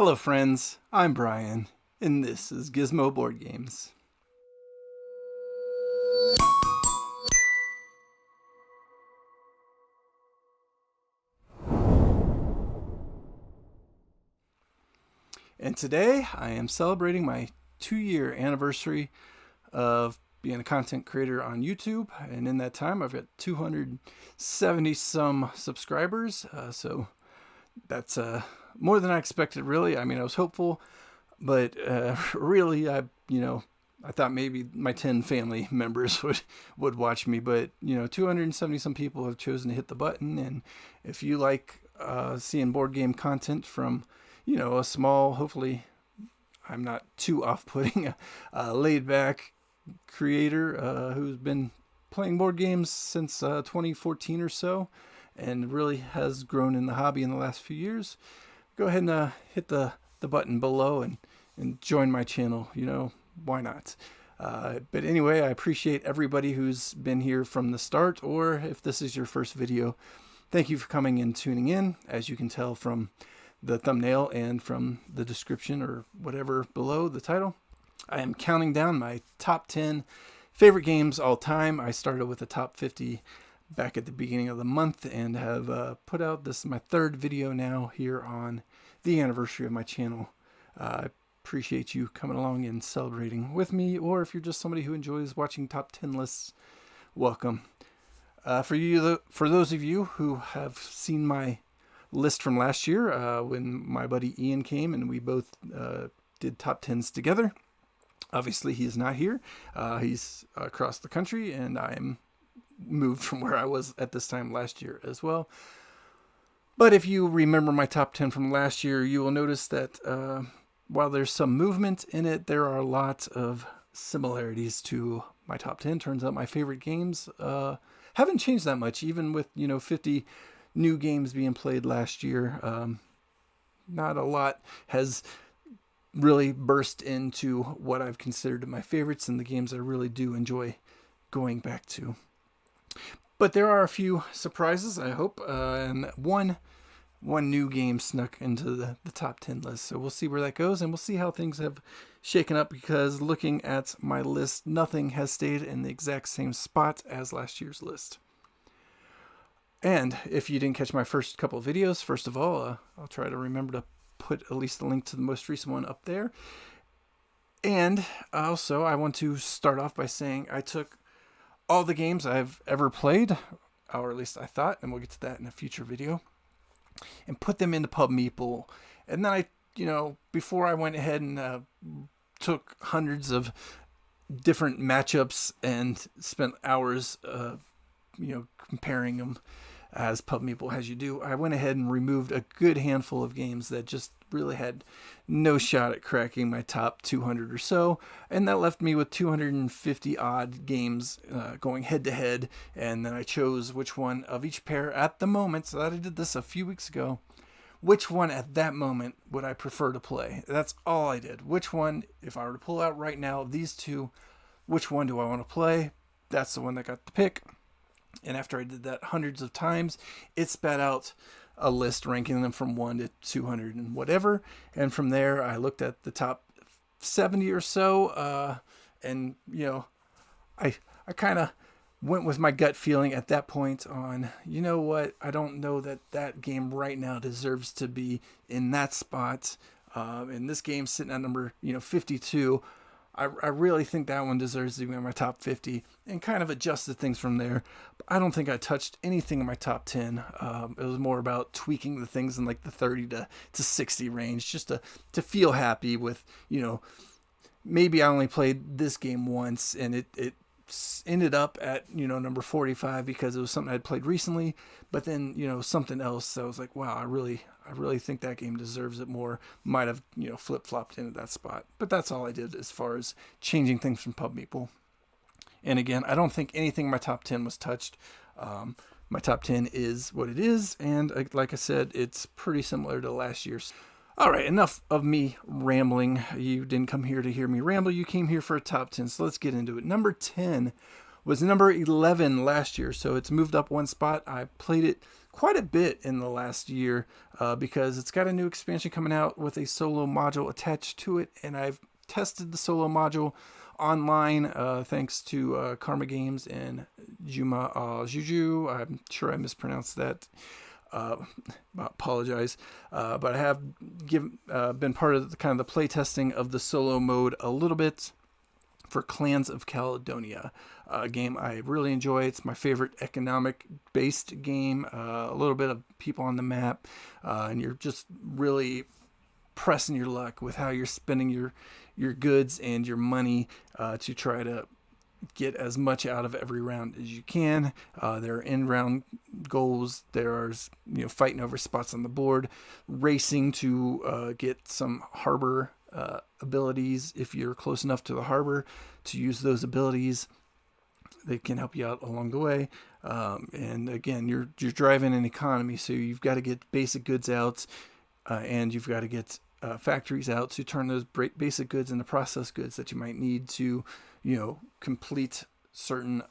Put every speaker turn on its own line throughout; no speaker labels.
Hello friends, I'm Brian, and this is Gizmo Board Games. And today I am celebrating my 2-year anniversary of being a content creator on YouTube, and in that time I've got 270 some subscribers, so that's more than I expected, really. I mean, I was hopeful, but really I thought maybe my 10 family members would watch me, but 270 some people have chosen to hit the button. And if you like seeing board game content from a small, hopefully I'm not too off-putting, laid back creator who's been playing board games since 2014 or so, and really has grown in the hobby in the last few years, go ahead and hit the button below and join my channel. Why not? But anyway, I appreciate everybody who's been here from the start, or if this is your first video, thank you for coming and tuning in. As you can tell from the thumbnail and from the description or whatever below the title, I am counting down my top 10 favorite games all time. I started with the top 50 back at the beginning of the month and have put out this my third video now here on the anniversary of my channel. I appreciate you coming along and celebrating with me, or if you're just somebody who enjoys watching top 10 lists, welcome. For those of you who have seen my list from last year, when my buddy Ian came and we both did top 10s together. Obviously, he is not here. He's across the country, and I'm moved from where I was at this time last year as well. But if you remember my top 10 from last year, you will notice that while there's some movement in it, there are a lot of similarities to my top 10. Turns out my favorite games haven't changed that much, even with 50 new games being played last year. Not a lot has really burst into what I've considered my favorites and the games I really do enjoy going back to. But there are a few surprises, I hope, and one new game snuck into the top 10 list. So we'll see where that goes, and we'll see how things have shaken up, because looking at my list, nothing has stayed in the exact same spot as last year's list. And if you didn't catch my first couple of videos, first of all, I'll try to remember to put at least the link to the most recent one up there. And also, I want to start off by saying I took all the games I've ever played, or at least I thought, and we'll get to that in a future video, and put them into Pub Meeple. And then before I went ahead and took hundreds of different matchups and spent hours, comparing them as Pub Meeple has you do, I went ahead and removed a good handful of games that just really had no shot at cracking my top 200 or so, and that left me with 250 odd games going head to head. And then I chose which one of each pair at the moment, so that I did this a few weeks ago, which one at that moment would I prefer to play. That's all I did. Which one, if I were to pull out right now of these two, which one do I want to play? That's the one that got the pick. And after I did that hundreds of times, it spat out a list ranking them from 1 to 200 and whatever. And from there, I looked at the top 70 or so. And, I kind of went with my gut feeling at that point on, what, I don't know that game right now deserves to be in that spot. And this game's sitting at number, 52. I really think that one deserves to be in my top 50, and kind of adjusted things from there. I don't think I touched anything in my top 10. It was more about tweaking the things in like the 30 to 60 range, just to feel happy with, maybe I only played this game once and it ended up at, number 45 because it was something I'd played recently, but then, something else. I was like, wow, I really think that game deserves it more. Might have, flip-flopped into that spot. But that's all I did as far as changing things from Pub Meeple. And again, I don't think anything in my top 10 was touched. My top 10 is what it is, and like I said, it's pretty similar to last year's. All right, enough of me rambling. You didn't come here to hear me ramble. You came here for a top 10, so let's get into it. Number 10 was number 11 last year, so it's moved up one spot. I played it quite a bit in the last year because it's got a new expansion coming out with a solo module attached to it, and I've tested the solo module online thanks to Karma Games and Juju. I'm sure I mispronounced that. Apologize, but I have been part of the play testing of the solo mode a little bit for Clans of Caledonia, a game I really enjoy. It's my favorite economic-based game. A little bit of people on the map, and you're just really pressing your luck with how you're spending your goods and your money to try to get as much out of every round as you can. There are in-round goals. There's fighting over spots on the board, racing to get some harbor abilities. If you're close enough to the harbor to use those abilities, they can help you out along the way. And again, you're driving an economy, so you've got to get basic goods out, and you've got to get factories out to turn those basic goods into processed goods that you might need to complete certain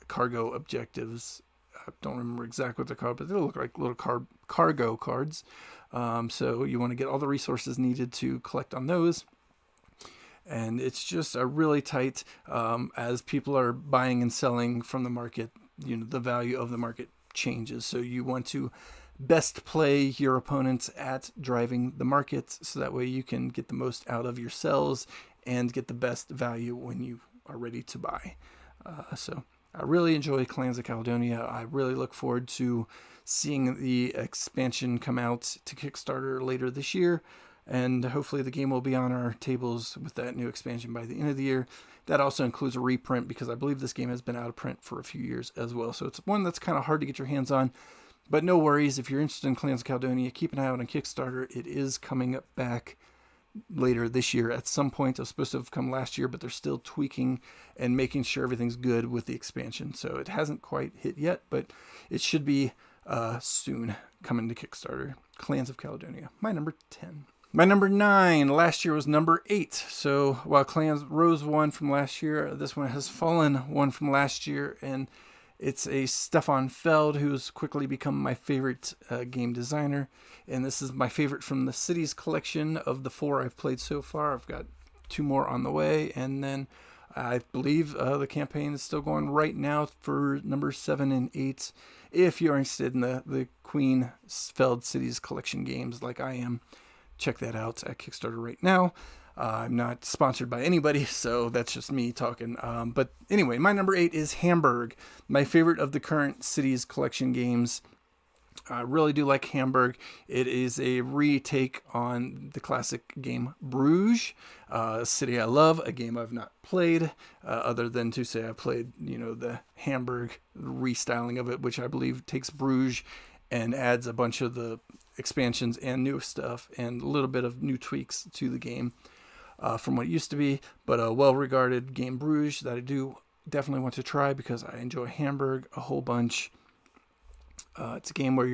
cargo objectives. I don't remember exactly what they're called, but they look like little cargo cards. So you want to get all the resources needed to collect on those. And it's just a really tight, as people are buying and selling from the market, the value of the market changes. So you want to best play your opponents at driving the market, so that way you can get the most out of your sells and get the best value when you are ready to buy. So I really enjoy Clans of Caledonia. I really look forward to seeing the expansion come out to Kickstarter later this year, and hopefully the game will be on our tables with that new expansion by the end of the year. That also includes a reprint, because I believe this game has been out of print for a few years as well. So it's one that's kind of hard to get your hands on. But no worries, if you're interested in Clans of Caledonia, keep an eye out on Kickstarter. It is coming back later this year at some point. It was supposed to have come last year, but they're still tweaking and making sure everything's good with the expansion. So it hasn't quite hit yet, but it should be soon coming to Kickstarter. Clans of Caledonia, my number 10. My number 9 last year was number 8. So while Clans rose 1 from last year, this one has fallen 1 from last year, and it's a Stefan Feld, who's quickly become my favorite game designer. And this is my favorite from the Cities collection of the 4 I've played so far. I've got 2 more on the way. And then I believe the campaign is still going right now for number 7 and 8. If you're interested in the Queen Feld Cities collection games like I am, check that out at Kickstarter right now. I'm not sponsored by anybody, so that's just me talking. But anyway, my number 8 is Hamburg, my favorite of the current Cities collection games. I really do like Hamburg. It is a retake on the classic game Bruges, a city I love, a game I've not played, other than to say I played, the Hamburg restyling of it, which I believe takes Bruges and adds a bunch of the expansions and new stuff and a little bit of new tweaks to the game. From what it used to be, but a well-regarded game Bruges that I do definitely want to try because I enjoy Hamburg a whole bunch. It's a game where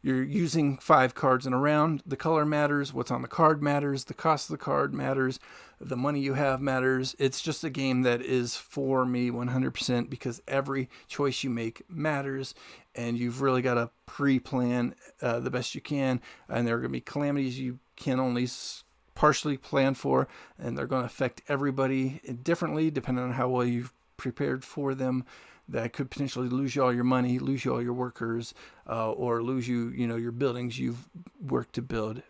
you're using 5 cards in a round. The color matters, what's on the card matters, the cost of the card matters, the money you have matters. It's just a game that is for me 100% because every choice you make matters, and you've really got to pre-plan the best you can, and there are going to be calamities you can only partially plan for, and they're going to affect everybody differently depending on how well you've prepared for them. That could potentially lose you all your money, lose you all your workers, or lose you, your buildings you've worked to build.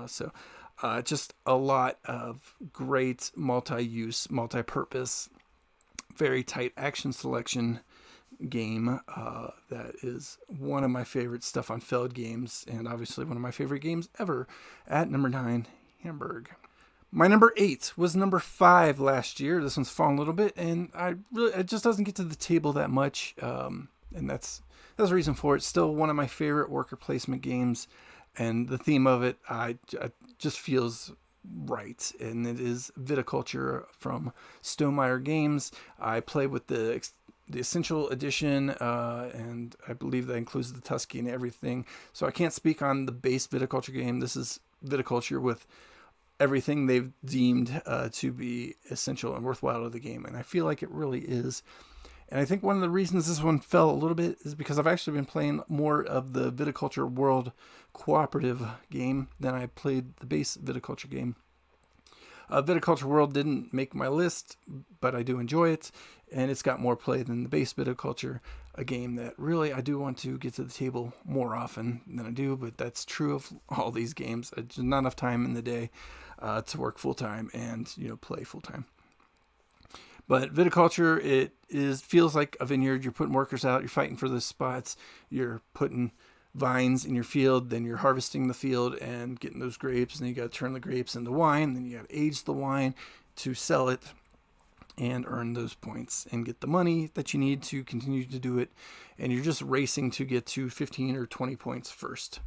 So just a lot of great multi-use, multi-purpose, very tight action selection game that is one of my favorite Stefan Feld games, and obviously one of my favorite games ever. At number 9, Hamburg. My number 8 was number 5 last year. This one's fallen a little bit, and it just doesn't get to the table that much, and that's the reason for it. It's still one of my favorite worker placement games, and the theme of it I just feels right, and it is Viticulture from Stonemaier Games. I play with the Essential Edition, and I believe that includes the Tusky and everything, so I can't speak on the base Viticulture game. This is Viticulture with everything they've deemed to be essential and worthwhile to the game, and I feel like it really is. And I think one of the reasons this one fell a little bit is because I've actually been playing more of the Viticulture World cooperative game than I played the base Viticulture game. Viticulture World didn't make my list, but I do enjoy it, and it's got more play than the base Viticulture, a game that really I do want to get to the table more often than I do, but that's true of all these games. There's not enough time in the day to work full-time and play full-time. But viticulture, feels like a vineyard. You're putting workers out, you're fighting for the spots, you're putting vines in your field, then you're harvesting the field and getting those grapes, and then you got to turn the grapes into wine, then you got to age the wine to sell it and earn those points and get the money that you need to continue to do it. And you're just racing to get to 15 or 20 points first.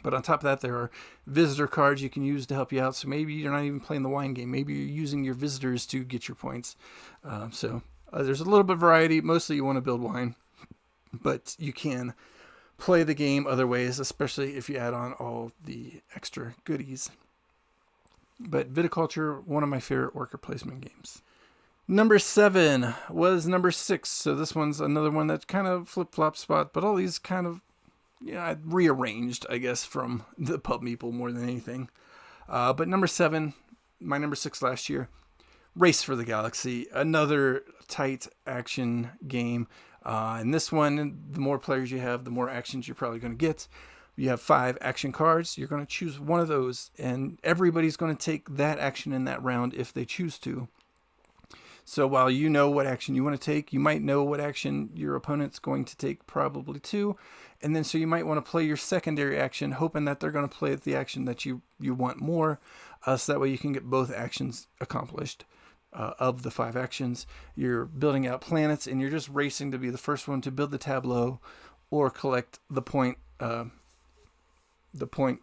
But on top of that, there are visitor cards you can use to help you out. So maybe you're not even playing the wine game. Maybe you're using your visitors to get your points. So there's a little bit of variety. Mostly you want to build wine, but you can play the game other ways, especially if you add on all the extra goodies. But Viticulture, one of my favorite worker placement games. Number 7 was number 6. So this one's another one that kind of flip-flop spot, but all these kind of I rearranged, I guess, from the Pub Meeple more than anything. But number 7, my number 6 last year, Race for the Galaxy, another tight action game. And this one, the more players you have, the more actions you're probably going to get. You have 5 action cards. You're going to choose one of those, and everybody's going to take that action in that round if they choose to. So while you know what action you want to take, you might know what action your opponent's going to take probably too. And then so you might want to play your secondary action, hoping that they're going to play the action that you want more. So that way you can get both actions accomplished. Of the 5 actions, you're building out planets, and you're just racing to be the first one to build the tableau or collect the point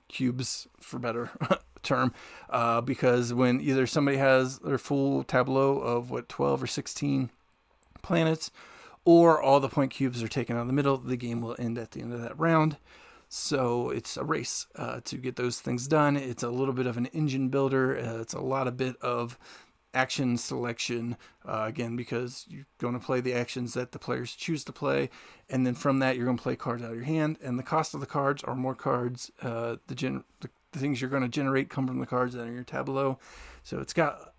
cubes, for better term, because when either somebody has their full tableau of 12 or 16 planets, or all the point cubes are taken out of the middle, the game will end at the end of that round. So it's a race to get those things done. It's a little bit of an engine builder. It's a lot of bit of action selection, again, because you're going to play the actions that the players choose to play, and then from that you're going to play cards out of your hand, and the cost of the cards are more cards. The things you're going to generate come from the cards that are in your tableau. So it's got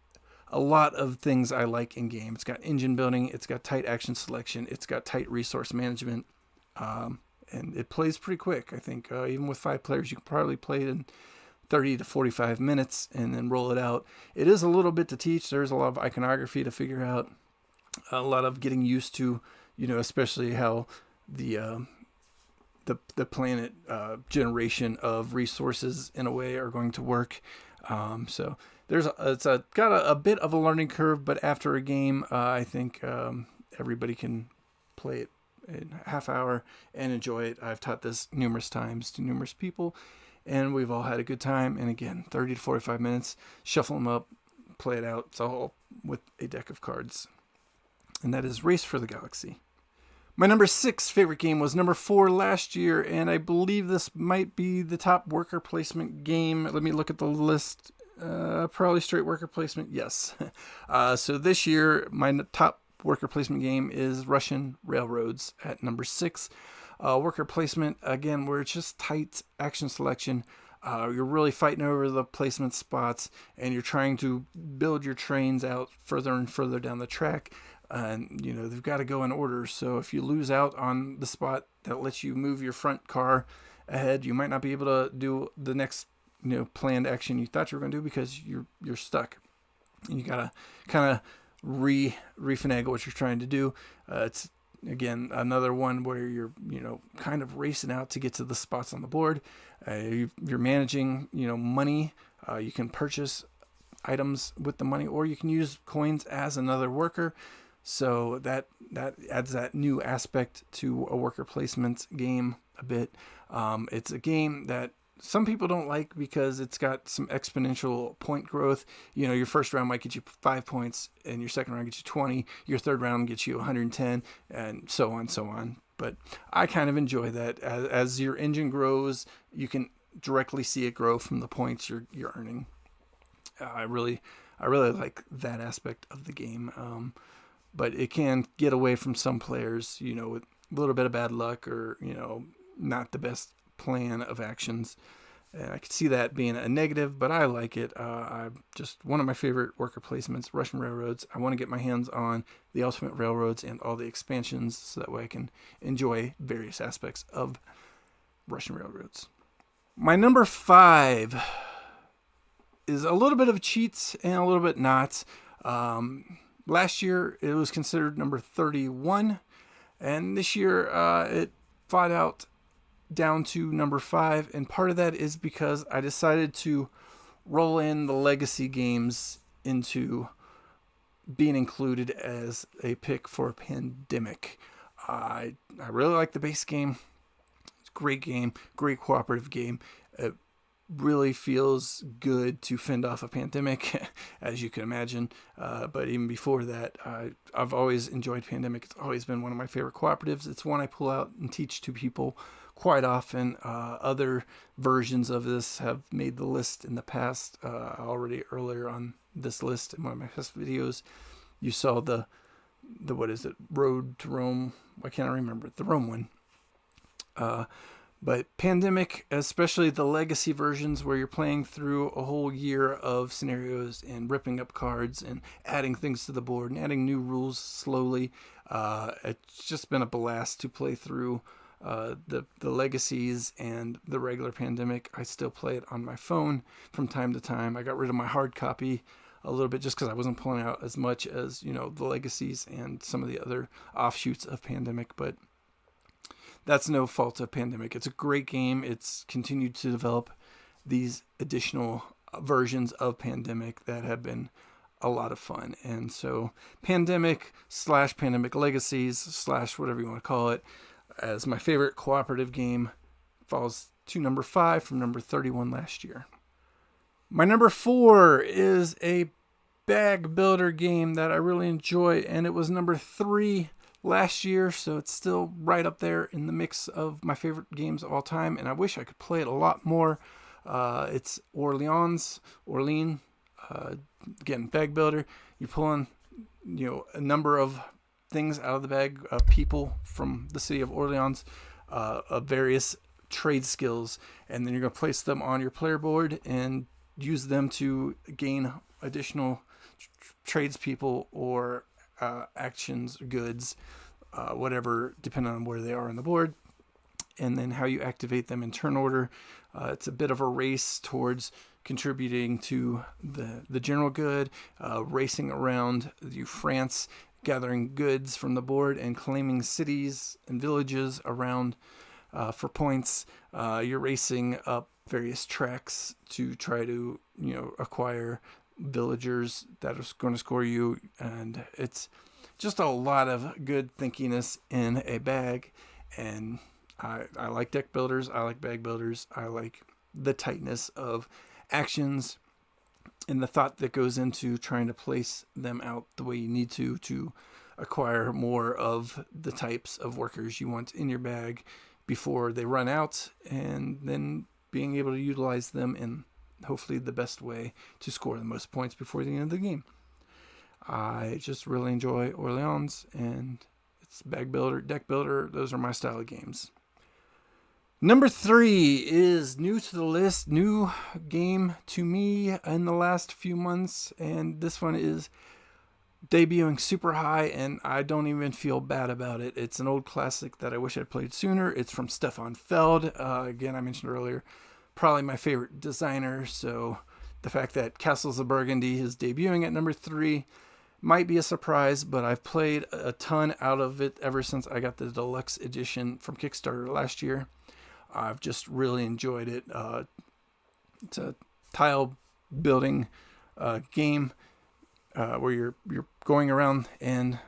a lot of things I like in game. It's got engine building, it's got tight action selection, it's got tight resource management, and it plays pretty quick. I think even with 5 players you can probably play it in 30 to 45 minutes and then roll it out. It is a little bit to teach. There's a lot of iconography to figure out, a lot of getting used to, especially how the planet generation of resources in a way are going to work. So it's got a bit of a learning curve, but after a game, I think everybody can play it in a half hour and enjoy it. I've taught this numerous times to numerous people, and we've all had a good time. And again, 30 to 45 minutes, shuffle them up, play it out. It's all with a deck of cards. And that is Race for the Galaxy. My number 6 favorite game was number 4 last year, and I believe this might be the top worker placement game. Let me look at the list. Probably straight worker placement, yes. So this year, my top worker placement game is Russian Railroads at number 6. Worker placement, again, where it's just tight action selection. You're really fighting over the placement spots, and you're trying to build your trains out further and further down the track. And, they've got to go in order. So if you lose out on the spot that lets you move your front car ahead, you might not be able to do the next, planned action you thought you were going to do because you're stuck. And you got to kind of refinagle what you're trying to do. It's, again, another one where you're, kind of racing out to get to the spots on the board. You're managing, money. You can purchase items with the money, or you can use coins as another worker. So that adds that new aspect to a worker placement game a bit. It's a game that some people don't like because it's got some exponential point growth. Your first round might get you 5 points, and your second round gets you 20. Your third round gets you 110, and so on. But I kind of enjoy that. As your engine grows, you can directly see it grow from the points you're earning. I really like that aspect of the game. but it can get away from some players, with a little bit of bad luck or, not the best plan of actions. And I could see that being a negative, but I like it. Just one of my favorite worker placements, Russian Railroads. I want to get my hands on the Ultimate Railroads and all the expansions so that way I can enjoy various aspects of Russian Railroads. My number 5 is a little bit of cheats and a little bit not. Last year, it was considered number 31, and this year it fought out down to number 5, and part of that is because I decided to roll in the legacy games into being included as a pick for Pandemic. I really like the base game. It's a great game, great cooperative game. It really feels good to fend off a pandemic, as you can imagine. But even before that, I've always enjoyed Pandemic. It's always been one of my favorite cooperatives. It's one I pull out and teach to people quite often. Other versions of this have made the list in the past. Already earlier on this list in one of my past videos, you saw the what is it? Road to Rome. I can't remember it. The Rome one. But Pandemic, especially the legacy versions where you're playing through a whole year of scenarios and ripping up cards and adding things to the board and adding new rules slowly. It's just been a blast to play through the legacies and the regular Pandemic. I still play it on my phone from time to time. I got rid of my hard copy a little bit just because I wasn't pulling out as much as, the legacies and some of the other offshoots of Pandemic, but that's no fault of Pandemic. It's a great game. It's continued to develop these additional versions of Pandemic that have been a lot of fun. And so Pandemic / Pandemic Legacies / whatever you want to call it, as my favorite cooperative game, falls to number 5 from number 31 last year. My number 4 is a bag builder game that I really enjoy, and it was number 3 last year, so it's still right up there in the mix of my favorite games of all time, and I wish I could play it a lot more. It's Orleans. Again, bag builder. You're pulling, a number of things out of the bag, people from the city of Orleans, of various trade skills, and then you're going to place them on your player board and use them to gain additional tradespeople or actions, goods, whatever, depending on where they are on the board, and then how you activate them in turn order. It's a bit of a race towards contributing to the general good, racing around France, gathering goods from the board and claiming cities and villages around for points. You're racing up various tracks to try to, acquire villagers that are going to score you, and it's just a lot of good thinkiness in a bag. And I like deck builders, I like bag builders, I like the tightness of actions and the thought that goes into trying to place them out the way you need to acquire more of the types of workers you want in your bag before they run out, and then being able to utilize them in hopefully the best way to score the most points before the end of the game. I just really enjoy Orleans, and it's bag builder, deck builder. Those are my style of games. Number 3 is new to the list, new game to me in the last few months, and this one is debuting super high, and I don't even feel bad about it. It's an old classic that I wish I'd played sooner. It's from Stefan Feld. Again, I mentioned earlier, probably my favorite designer, so the fact that Castles of Burgundy is debuting at number 3 might be a surprise, but I've played a ton out of it ever since I got the deluxe edition from Kickstarter last year. I've just really enjoyed it. It's a tile building game where you're going around and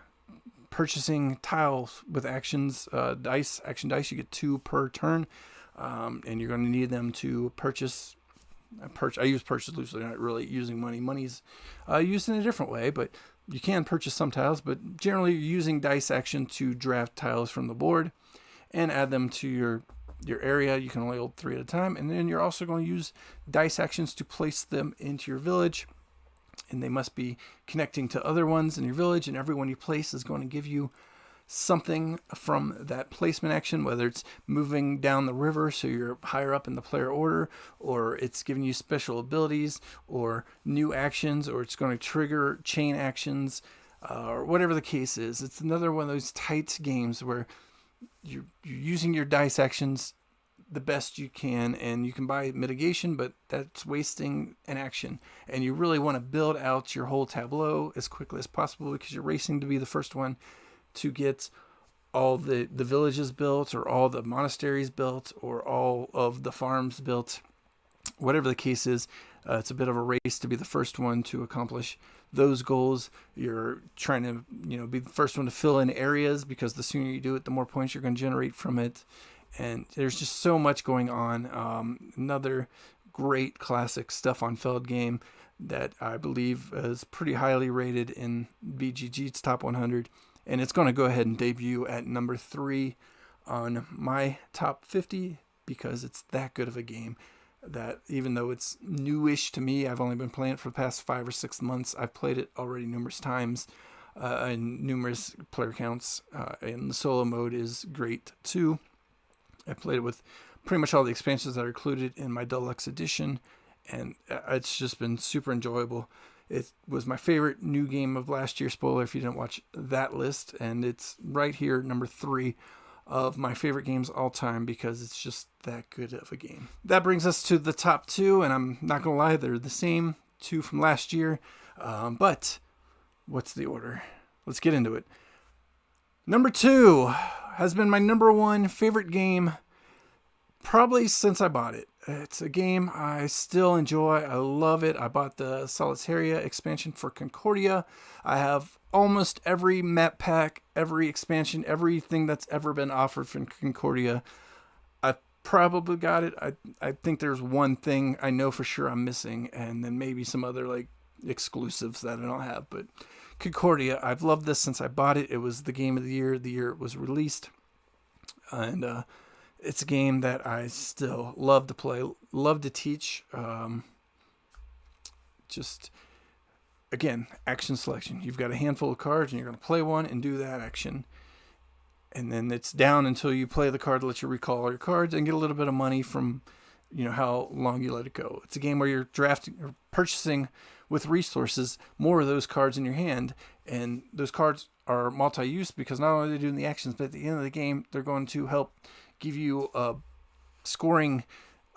purchasing tiles with actions, action dice. You get 2 per turn, and you're going to need them to purchase. I use purchase loosely, not really using money. Money's used in a different way, but you can purchase some tiles. But generally, you're using dice action to draft tiles from the board and add them to your area. You can only hold 3 at a time, and then you're also going to use dice actions to place them into your village and they must be connecting to other ones in your village, and every one you place is going to give you something from that placement action, whether it's moving down the river so you're higher up in the player order, or it's giving you special abilities or new actions, or it's going to trigger chain actions, or whatever the case is. It's another one of those tight games where you're using your dice actions the best you can, and you can buy mitigation, but that's wasting an action. And you really want to build out your whole tableau as quickly as possible, because you're racing to be the first one to get all the villages built, or all the monasteries built, or all of the farms built. Whatever the case is, it's a bit of a race to be the first one to accomplish those goals. You're trying to, be the first one to fill in areas, because the sooner you do it, the more points you're going to generate from it. And there's just so much going on. Another great classic Stuff on Feld game that I believe is pretty highly rated in BGG's top 100. And it's going to go ahead and debut at number 3 on my top 50, because it's that good of a game that, even though it's newish to me, I've only been playing it for the past 5 or 6 months. I've played it already numerous times in numerous player counts, and the solo mode is great too. I played it with pretty much all the expansions that are included in my deluxe edition, and it's just been super enjoyable. It was my favorite new game of last year, spoiler if you didn't watch that list, and it's right here, number 3 of my favorite games all time, because it's just that good of a game. That brings us to the top 2, and I'm not going to lie, they're the same 2 from last year, but what's the order? Let's get into it. Number 2 has been my number 1 favorite game probably since I bought it. It's a game I still enjoy. I love it. I bought the Solitaria expansion for Concordia. I have almost every map pack, every expansion, everything that's ever been offered from Concordia. I probably got it. I think there's one thing I know for sure I'm missing, and then maybe some other exclusives that I don't have. But Concordia, I've loved this since I bought it. It was the game of the year it was released. And it's a game that I still love to play, love to teach. Just, again, action selection. You've got a handful of cards, and you're going to play one and do that action. And then it's down until you play the card to let you recall all your cards and get a little bit of money from, how long you let it go. It's a game where you're drafting or purchasing with resources more of those cards in your hand. And those cards are multi-use, because not only are they doing the actions, but at the end of the game, they're going to help give you scoring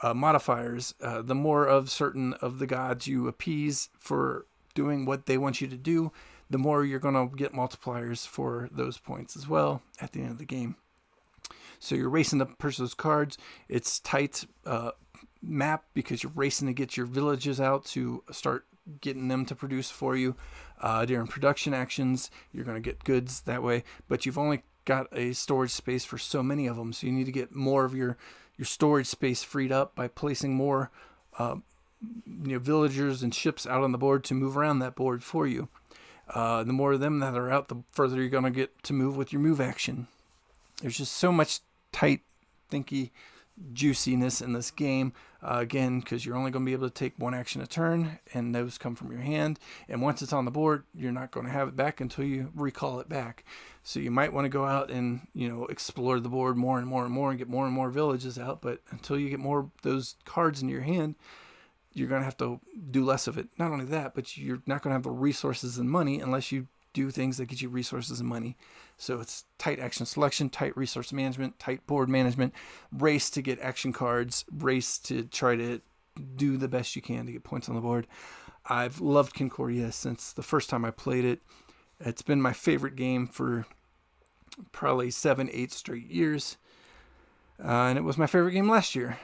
modifiers. The more of certain of the gods you appease for doing what they want you to do, the more you're going to get multipliers for those points as well at the end of the game. So you're racing to purchase those cards. It's tight map, because you're racing to get your villages out to start getting them to produce for you. During production actions, you're going to get goods that way, but you've only got a storage space for so many of them, so you need to get more of your storage space freed up by placing more villagers and ships out on the board to move around that board for you. The more of them that are out, the further you're going to get to move with your move action. There's just so much tight, thinky juiciness in this game, again, because you're only going to be able to take one action a turn, and those come from your hand, and once it's on the board, you're not going to have it back until you recall it back. So you might want to go out and explore the board more and more and more, and get more and more villages out, but until you get more of those cards in your hand, you're going to have to do less of it. Not only that, but you're not going to have the resources and money unless you do things that get you resources and money. So it's tight action selection, tight resource management, tight board management, race to get action cards, race to try to do the best you can to get points on the board. I've loved Concordia since the first time I played it. It's been my favorite game for probably 7-8 straight years. And it was my favorite game last year.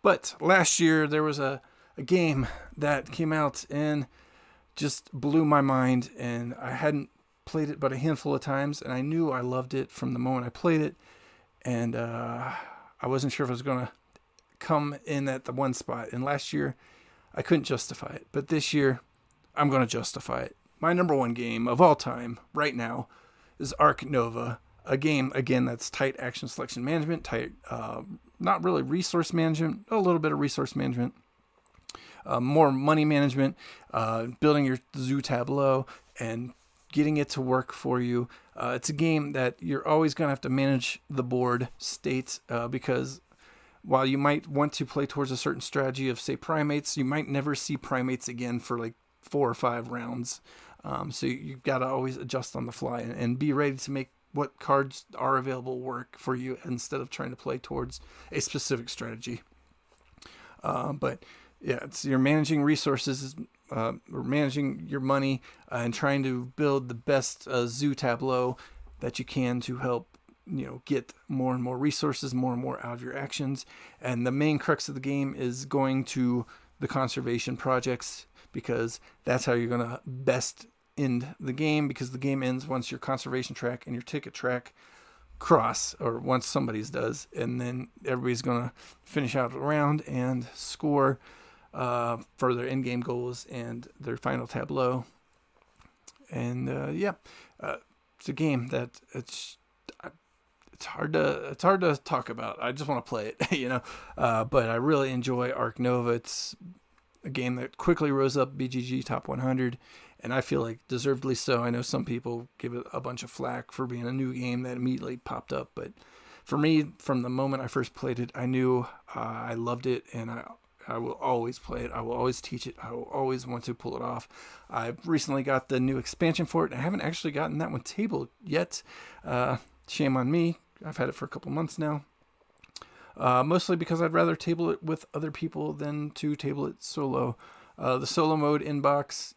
But last year there was a game that came out and just blew my mind, and I hadn't played it but a handful of times, and I knew I loved it from the moment I played it, and I wasn't sure if I was going to come in at the one spot. And last year I couldn't justify it, but this year I'm going to justify it. My number 1 game of all time right now is Ark Nova, a game, again, that's tight action selection management, tight, not really resource management, a little bit of resource management. more money management, building your zoo tableau, and getting it to work for you. It's a game that you're always going to have to manage the board state because while you might want to play towards a certain strategy of, say, primates, you might never see primates again for like 4 or 5 rounds. So you've got to always adjust on the fly and be ready to make what cards are available work for you instead of trying to play towards a specific strategy. But yeah, it's you're managing resources, or managing your money, and trying to build the best zoo tableau that you can to help get more and more resources, more and more out of your actions. And the main crux of the game is going to the conservation projects, because that's how you're going to best end the game, because the game ends once your conservation track and your ticket track cross, or once somebody's does, and then everybody's going to finish out the round and score for their end game goals and their final tableau. And it's a game that it's hard to talk about. I just want to play it, but I really enjoy Ark Nova. It's a game that quickly rose up BGG Top 100, and I feel like deservedly so. I know some people give it a bunch of flack for being a new game that immediately popped up, but for me, from the moment I first played it, I knew I loved it, and I will always play it. I will always teach it. I will always want to pull it off. I've recently got the new expansion for it. I haven't actually gotten that one tabled yet. Shame on me. I've had it for a couple months now. Mostly because I'd rather table it with other people than to table it solo. The solo mode inbox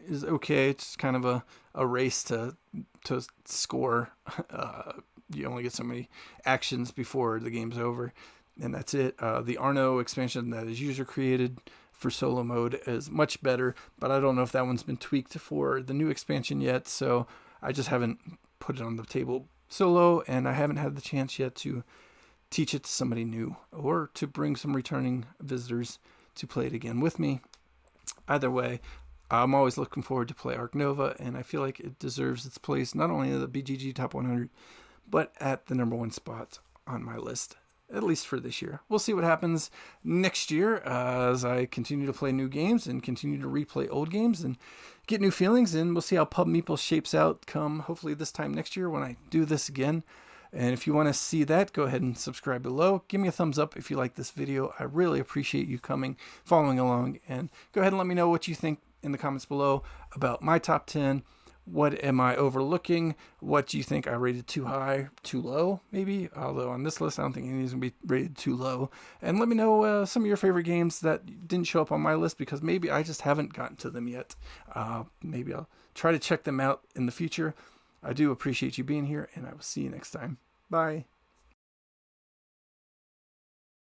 is okay. It's kind of a race to score. You only get so many actions before the game's over, and that's it. The Arno expansion that is user created for solo mode is much better, but I don't know if that one's been tweaked for the new expansion yet, so I just haven't put it on the table solo, and I haven't had the chance yet to teach it to somebody new or to bring some returning visitors to play it again with me. Either way, I'm always looking forward to play Ark Nova, and I feel like it deserves its place not only in the BGG Top 100, but at the #1 spot on my list, at least for this year. We'll see what happens next year as I continue to play new games and continue to replay old games and get new feelings, and we'll see how Pub Meeple shapes out come hopefully this time next year when I do this again. And if you want to see that, go ahead and subscribe below. Give me a thumbs up if you like this video. I really appreciate you following along, and go ahead and let me know what you think in the comments below about my top 10. What am I overlooking? What do you think I rated too high, too low, maybe? Although on this list, I don't think any of these going to be rated too low. And let me know some of your favorite games that didn't show up on my list, because maybe I just haven't gotten to them yet. Maybe I'll try to check them out in the future. I do appreciate you being here, and I will see you next time. Bye.